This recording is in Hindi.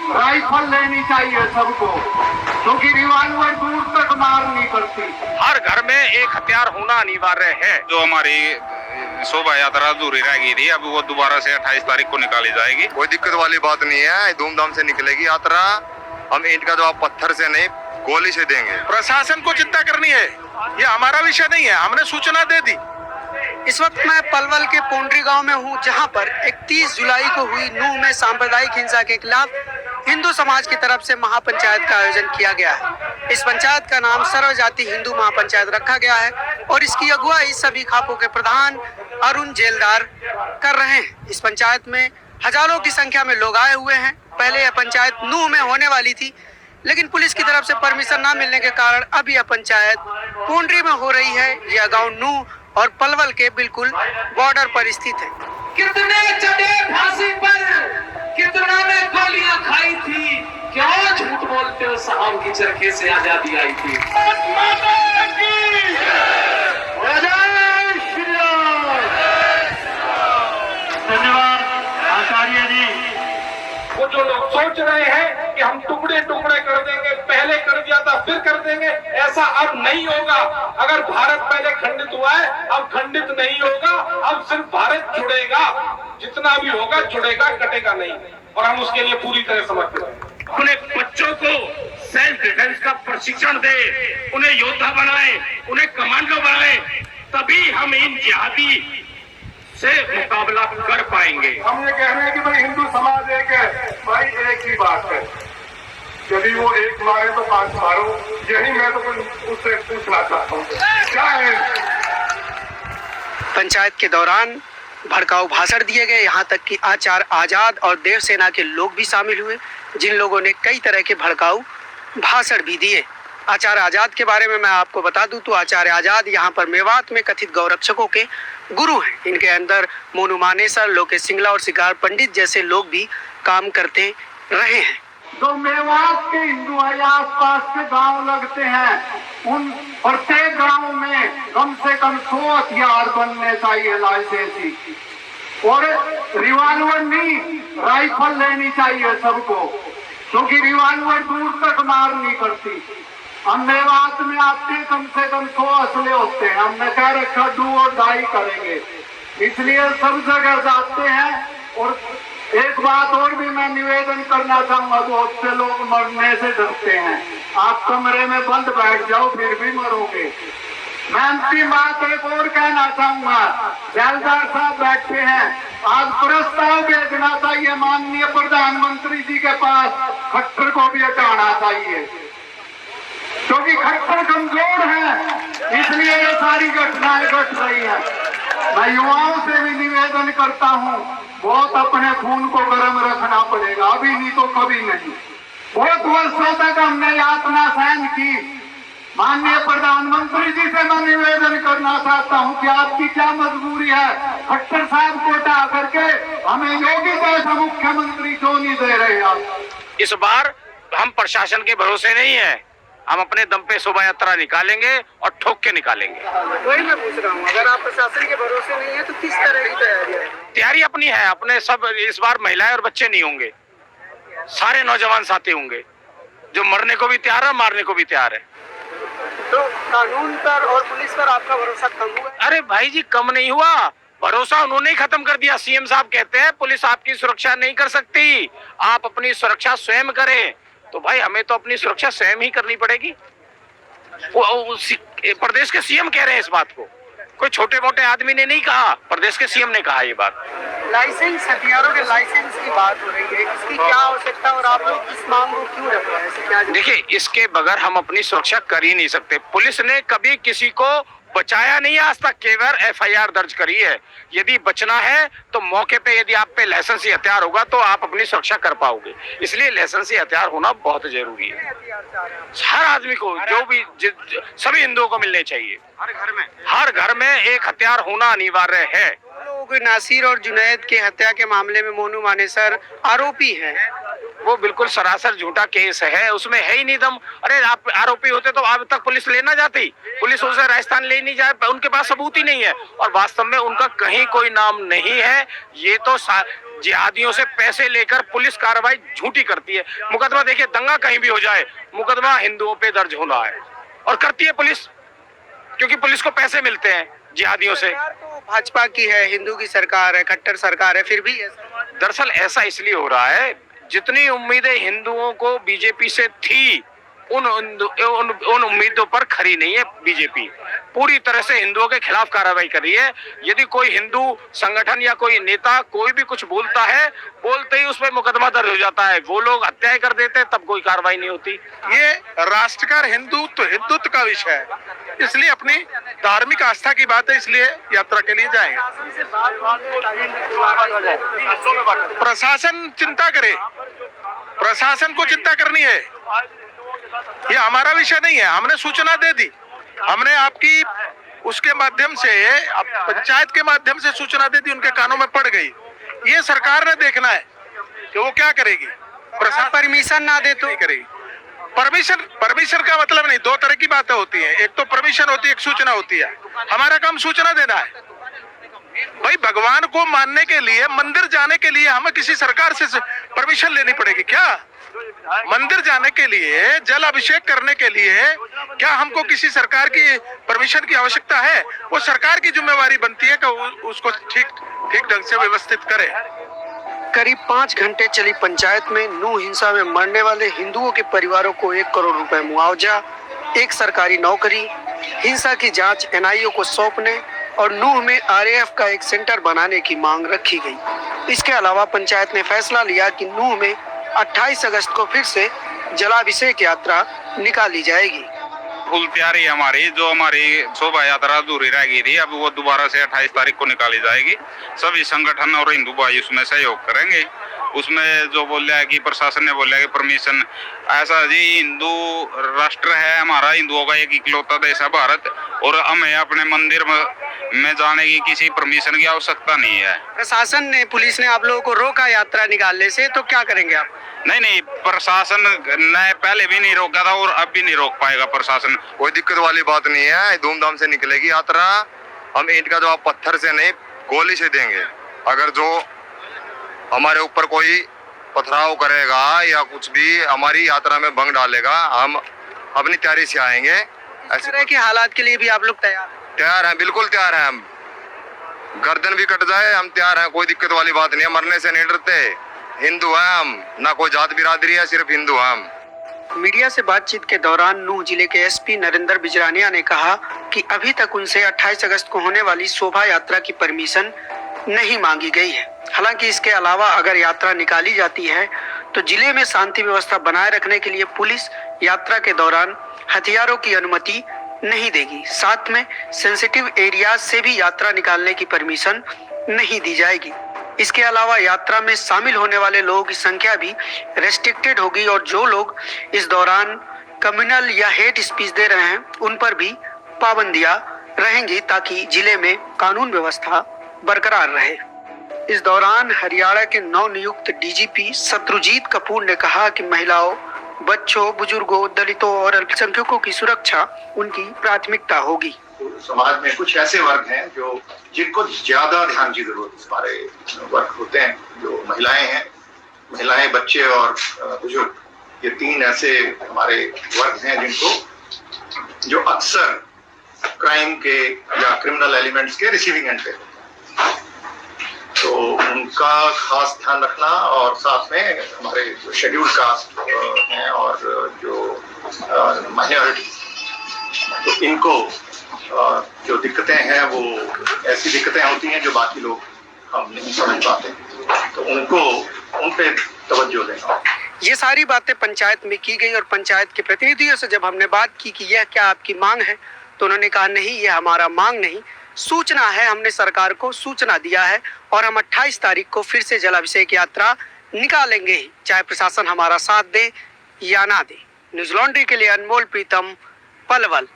राइफल लेनी चाहिए सबको, क्योंकि रिवॉल्वर दूर तक मार नहीं करती। हर घर में एक हथियार होना अनिवार्य है। जो हमारी शोभा यात्रा अधूरी रह गई थी, अब वो दोबारा से 28 तारीख को निकाली जाएगी। कोई दिक्कत वाली बात नहीं है, धूमधाम से निकलेगी यात्रा। हम ईंट का जवाब पत्थर से नहीं, गोली से देंगे। प्रशासन को चिंता करनी है, ये हमारा विषय नहीं है, हमने सूचना दे दी। इस वक्त मैं पलवल के पोंड्री गांव में हूं, जहां पर 31 जुलाई को हुई नूह में सांप्रदायिक हिंसा के खिलाफ हिंदू समाज की तरफ से महापंचायत का आयोजन किया गया है। इस पंचायत का नाम सर्वजाति हिंदू महापंचायत रखा गया है और इसकी अगुवाई सभी खापों के प्रधान अरुण जेलदार कर रहे हैं। इस पंचायत में हजारों की संख्या में लोग आए हुए हैं। पहले यह पंचायत नूह में होने वाली थी, लेकिन पुलिस की तरफ से परमिशन न मिलने के कारण अब यह पंचायत पोंड्री में हो रही है। यह गाँव नूह और पलवल के बिल्कुल बॉर्डर पर स्थित है। कितने चढ़े फांसी पर, कितना ने गोलियां खाई थी, क्यों झूठ बोलते हो साहब की चरखे से आजादी आई थी। धन्यवाद आचार्य जी। वो जो लोग सोच रहे हैं कि हम टुकड़े टुकड़े कर देंगे, पहले कर दिया था फिर कर देंगे, ऐसा अब नहीं होगा। अगर भारत पहले खंडित हुआ है, अब खंडित नहीं होगा, अब सिर्फ भारत जुड़ेगा। जितना भी होगा जुड़ेगा, कटेगा नहीं, और हम उसके लिए पूरी तरह समर्पित हैं। अपने बच्चों को सेल्फ डिफेंस का प्रशिक्षण दे, उन्हें योद्धा बनाए, उन्हें कमांडो बनाए, तभी हम इन जिहादी से मुकाबला कर पाएंगे। हम ये कह रहे हैं कि भाई हिंदू समाज एक है, भाई एक ही बात है। यदि वो एक मारे तो 5 मारो, यही मैं तो उससे पूछना चाहता हूँ। क्या है? पंचायत के दौरान भड़काऊ भाषण दिए गए, यहाँ तक कि आचार्य आजाद और देव सेना के लोग भी शामिल हुए, जिन लोगों ने कई तरह के भड़काऊ भाषण भी दिए। आचार्य आजाद के बारे में मैं आपको बता दूं तो आचार्य आजाद यहाँ पर मेवात में कथित गौरक्षकों के गुरु हैं। इनके अंदर मोनू मानेसर, लोकेश सिंगला और शिकार पंडित जैसे लोग भी काम करते रहे हैं। जो मेवात के हिंदू है, आसपास के गांव लगते हैं, उन प्रत्येक गांव में कम से कम 100 हथियार बनने चाहिए लाइसेंसी, और रिवॉल्वर नहीं, राइफल लेनी चाहिए सबको, क्योंकि रिवॉल्वर दूर तक मार नहीं करती। हम मेवात में आपके कम से कम 100 असले होते हैं। हमने कह रखा डू और डाई करेंगे, इसलिए सब जगह जाते हैं। और एक बात और भी मैं निवेदन करना चाहूंगा, बहुत से लोग मरने से डरते हैं। आप कमरे में बंद बैठ जाओ, फिर भी मरोगे। मैं अंतिम बात एक और कहना चाहूंगा, जैलदार साहब बैठे हैं, आज प्रस्ताव भेजना चाहिए माननीय प्रधानमंत्री जी के पास, खट्टर को भी हटाना चाहिए, क्योंकि खट्टर कमजोर है, इसलिए ये सारी घटनाएं घट रही है। मैं युवाओं से भी निवेदन करता हूँ, बहुत अपने खून को गर्म रखना पड़ेगा, अभी नहीं तो कभी नहीं। बहुत वर्षों तक हमने यातना सहन की। माननीय प्रधानमंत्री जी से मैं निवेदन करना चाहता हूँ कि आपकी क्या मजबूरी है, खट्टर साहब को हटा करके हमें योगी जैसा मुख्यमंत्री क्यों नहीं दे रहे आप। इस बार हम प्रशासन के भरोसे नहीं है, हम अपने दम पे शोभा यात्रा निकालेंगे और ठोक के निकालेंगे। वही मैं पूछ रहा हूँ, अगर आप प्रशासन के भरोसे नहीं है तो किस तरह की तैयारी है? तैयारी अपनी है, अपने सब इस बार महिलाएं और बच्चे नहीं होंगे, सारे नौजवान साथी होंगे, जो मरने को भी तैयार है, मारने को भी तैयार है। तो कानून पर और पुलिस पर आपका भरोसा कम हुआ? अरे भाई जी, कम नहीं हुआ, भरोसा उन्होंने ही खत्म कर दिया। सीएम साहब कहते हैं पुलिस आपकी सुरक्षा नहीं कर सकती, आप अपनी सुरक्षा स्वयं करें। तो भाई हमें तो अपनी सुरक्षा स्वयं ही करनी पड़ेगी। प्रदेश के सीएम कह रहे हैं इस बात को, कोई छोटे मोटे आदमी ने नहीं कहा, प्रदेश के सीएम ने कहा ये बात। लाइसेंस, हथियारों के लाइसेंस की बात हो रही है, इसकी क्या आवश्यकता और आप लोग इस मांग को क्यों रख रहे हैं? देखिए, इसके बगैर हम अपनी सुरक्षा कर ही नहीं सकते। पुलिस ने कभी किसी को बचाया नहीं आज तक, केवल एफआईआर दर्ज करी है। यदि बचना है तो मौके पे यदि आप पे लाइसेंसी हथियार होगा तो आप अपनी सुरक्षा कर पाओगे, इसलिए लाइसेंसी हथियार होना बहुत जरूरी है। हर आदमी को, जो भी सभी हिंदुओं को मिलने चाहिए। हर घर में एक हथियार होना अनिवार्य है। नासिर और जुनैद के हत्या के मामले में मोनू मानेसर आरोपी है। वो बिल्कुल सरासर झूठा केस है, उसमें है ही नहीं दम। अरे आप आरोपी होते तो अब तक पुलिस लेना जाती, पुलिस उसे राजस्थान ले नहीं जाए, उनके पास सबूत ही नहीं है और वास्तव में उनका कहीं कोई नाम नहीं है। ये तो जिहादियों से पैसे लेकर पुलिस कार्रवाई झूठी करती है। मुकदमा देखिए, दंगा कहीं भी हो जाए, मुकदमा हिंदुओं पे दर्ज होना है, और करती है पुलिस, क्योंकि पुलिस को पैसे मिलते हैं जिहादियों से। तो भाजपा की है, हिंदू की सरकार है, खट्टर सरकार है, फिर भी दरअसल ऐसा इसलिए हो रहा है, जितनी उम्मीदें हिंदुओं को बीजेपी से थी, उन उम्मीदों पर खरी नहीं है। बीजेपी पूरी तरह से हिंदुओं के खिलाफ कार्रवाई कर रही है। यदि कोई हिंदू संगठन या कोई नेता कोई भी कुछ बोलता है, बोलते ही उस पर मुकदमा दर्ज हो जाता है। वो लोग हत्याएं कर देते हैं, तब कोई कार्रवाई नहीं होती। ये राष्ट्रकार हिंदुत्व का विषय है, इसलिए अपनी धार्मिक आस्था की बात है, इसलिए यात्रा के लिए जाएंगे। प्रशासन चिंता करे, प्रशासन को चिंता करनी है, ये हमारा विषय नहीं है। हमने सूचना दे दी, हमने आपकी उसके माध्यम से, पंचायत के माध्यम से सूचना दे दी, उनके कानों में पड़ गई। ये सरकार ने देखना है कि वो क्या करेगी। प्रशासन परमिशन ना दे तो नहीं करेगी। परमिशन का मतलब नहीं, दो तरह की बातें होती हैं, एक तो परमिशन होती है, एक सूचना होती है। हमारा काम सूचना देना है। भाई भगवान को मानने के लिए, मंदिर जाने के लिए हमें किसी सरकार से परमिशन लेनी पड़ेगी क्या? मंदिर जाने के लिए, जल अभिषेक करने के लिए क्या हमको किसी सरकार की परमिशन की आवश्यकता है? वो सरकार की जिम्मेवारी बनती है कि उसको ठीक ढंग से व्यवस्थित करे। करीब 5 घंटे चली पंचायत में नूह हिंसा में मरने वाले हिंदुओं के परिवारों को 1 करोड़ रुपए मुआवजा, एक सरकारी नौकरी, हिंसा की जांच एनआईओ को सौंपने और नूह में आरएएफ का एक सेंटर बनाने की मांग रखी गई। इसके अलावा पंचायत ने फैसला लिया कि नूह में 28 अगस्त को फिर से जलाभिषेक यात्रा निकाली जाएगी। फुल तैयारी है हमारी, जो हमारी शोभा यात्रा अधूरी रह गई थी, अब वो दोबारा से 28 तारीख को निकाली जाएगी। सभी संगठन और हिंदू भाई उसमें सहयोग करेंगे। उसमें जो बोल रहा है कि प्रशासन ने बोला कि परमिशन, ऐसा जी हिंदू राष्ट्र है हमारा, हिंदुओं का एक इकलौता देश है भारत, और हमें अपने मंदिर में जाने की किसी परमिशन की आवश्यकता नहीं है। प्रशासन ने, पुलिस ने आप लोगों को रोका यात्रा निकालने से, तो क्या करेंगे आप? नहीं, प्रशासन ने पहले भी नहीं रोका था और अब भी नहीं रोक पाएगा प्रशासन। कोई दिक्कत वाली बात नहीं है, धूमधाम से निकलेगी यात्रा। हम ईंट का जवाब पत्थर से नहीं, गोली से देंगे। अगर जो हमारे ऊपर कोई पथराव करेगा या कुछ भी हमारी यात्रा में भंग डालेगा, हम अपनी तैयारी से आएंगे। इस तरह के हालात के लिए भी आप लोग तैयार हैं, बिल्कुल तैयार हैं। हम गर्दन भी कट जाए हम तैयार हैं, कोई दिक्कत वाली बात नहीं है। मरने से नहीं डरते, हिंदू हैं हम, ना कोई जात बिरादरी है, सिर्फ हिंदू हैं हम। मीडिया से बातचीत के दौरान नूह जिले के एसपी नरेंद्र बिजरानिया ने कहा कि अभी तक उनसे 28 अगस्त को होने वाली शोभा यात्रा की परमिशन नहीं मांगी गई है। हालांकि इसके अलावा अगर यात्रा निकाली जाती है तो जिले में शांति व्यवस्था बनाए रखने के लिए पुलिस यात्रा के दौरान हथियारों की अनुमति नहीं देगी। साथ में सेंसिटिव एरियाज से भी यात्रा निकालने की परमिशन नहीं दी जाएगी। इसके अलावा यात्रा में शामिल होने वाले लोगों की संख्या भी रेस्ट्रिक्टेड होगी और जो लोग इस दौरान कम्युनल या हेट स्पीच दे रहे हैं उन पर भी पाबंदियां रहेंगी, ताकि जिले में कानून व्यवस्था बरकरार रहे। इस दौरान हरियाणा के नवनियुक्त डीजीपी शत्रुजीत कपूर ने कहा कि महिलाओं, बच्चों, बुजुर्गों, दलितों और अल्पसंख्यकों की सुरक्षा उनकी प्राथमिकता होगी। समाज में कुछ ऐसे वर्ग हैं जिनको ज्यादा ध्यान की जरूरत है। हमारे वर्ग होते हैं जो महिलाएं, बच्चे और बुजुर्ग, ये 3 ऐसे हमारे वर्ग हैं जो अक्सर क्राइम के या क्रिमिनल एलिमेंट्स के रिसीविंग एंड पे, तो उनका खास ध्यान रखना। और साथ में हमारे जो शेड्यूल्ड कास्ट हैं और जो माइनॉरिटी, तो इनको जो दिक्कतें हैं वो ऐसी दिक्कतें होती हैं जो बाकी लोग हम नहीं समझ पाते, तो उन पे तवज्जो देना। ये सारी बातें पंचायत में की गई और पंचायत के प्रतिनिधियों से जब हमने बात की कि यह क्या आपकी मांग है, तो उन्होंने कहा नहीं, ये हमारा मांग नहीं, सूचना है, हमने सरकार को सूचना दिया है और हम 28 तारीख को फिर से जलाभिषेक यात्रा निकालेंगे ही, चाहे प्रशासन हमारा साथ दे या ना दे। न्यूज़ लॉन्ड्री के लिए अनमोल प्रीतम, पलवल।